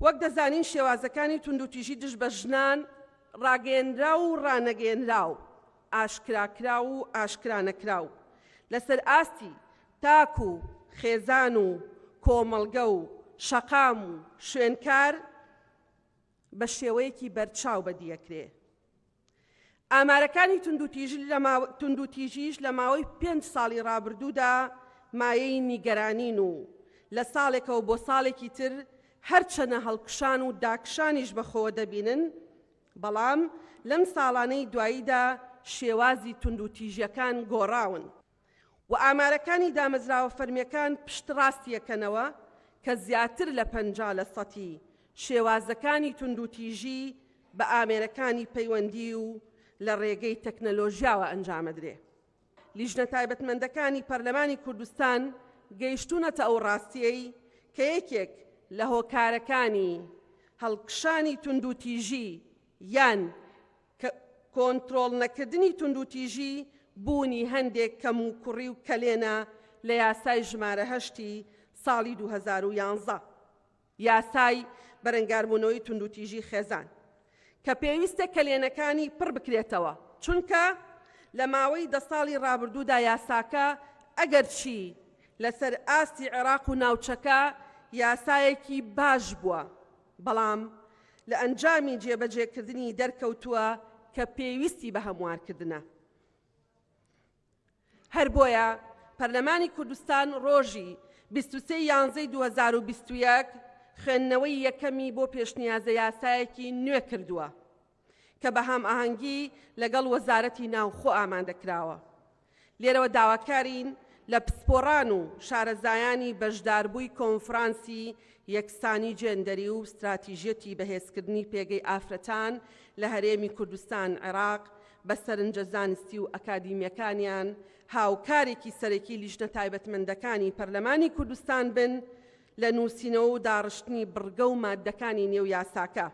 وەک دەزانین شێوازەکانی توندوتیژی دژ بە ژنان ڕاگەیەنرا و ڕانەگەیەنراو، ئاشکراکرا و ئاشکرانەکراو لەسەر ئاستی تاک و خێزان و کۆمەڵگە و شەقام و شوێنکار بە شێوەیەکی بەرچاو بەدیەکرێ. ئامارەکانی توندوتیژیش لە ماوەی 5 ساڵی ڕابردوودا مایەی نیگەرانین و لە ساڵێکەوە بۆ ساڵێکی تر هەرچەنە هەڵکشان و داکشانیش بەخۆوە دەبینن، بەڵام لەم ساڵانەی دواییدا شێوازی توندوتیژیەکان گۆڕاون و ئامارەکانی دامەزراوە فەرمیەکان پشت ڕاستیەکەنەوە کە زیاتر لە 50% شێوازەکانی توندوتیژی بە ئامێرەکانی پەیوەندی و لە ڕێگەی تەکنەلۆژیاوە ئەنجامەدرێ. لیژنە تایبەتمەندەکانی پەرلەمانی کوردستان گەیشتونەتە ئەو ڕاستیەی کە یەکێک لە هۆکارەکانی هەڵکشانی توندوتیژی یان کۆنترۆڵ نەکردنی توندوتیژی بوونی هەندێک کەم و کوڕی و کەلێنە لە یاسای ژمارە 8 ساڵی 2011 یاسای بەرەنگاربوونەوەی توندوتیژی خێزان کە پێویستە کەلێنەکانی پڕ بکرێتەوە، چونکە لە ماوەی 10 ساڵی ڕابردوودا یاساکە ئەگەرچی لەسەر ئاستی عێراق و ناوچەکە یاسایەکی باش بووە، بەڵام لە ئەنجامی جێبەجێکردنی دەرکەوتووە کە پێویستی بە هەموارکردنە. هەر بۆیە پەرلەمانی کوردستان ڕۆژی 23/11/2021 خوێندنەوەی یەکەمی بۆ پێشنیازە یاسایەکی نوێ کردووە کە بە هەمئاهەنگی لەگەڵ وەزارەتی ناوخۆ ئامادەکراوە. لێرەوە داواکارین لە پسپۆڕان و شارەزایانی بەشداربووی کۆنفرانسی یەکسانی جێندەری و استراتیژیەتی بەهێزکردنی پێگەی ئافرەتان لە هەرێمی کوردستان عێراق بە سەرنجە زانستی و ئەکادیمیەکانیان هاوکارێکی سەرەکی لیژنە تایبەتمەندەکانی پەرلەمانی کوردستان بن لە نووسینەوە و داڕشتنی بڕگە و ماددەکانی نێو یاساکە.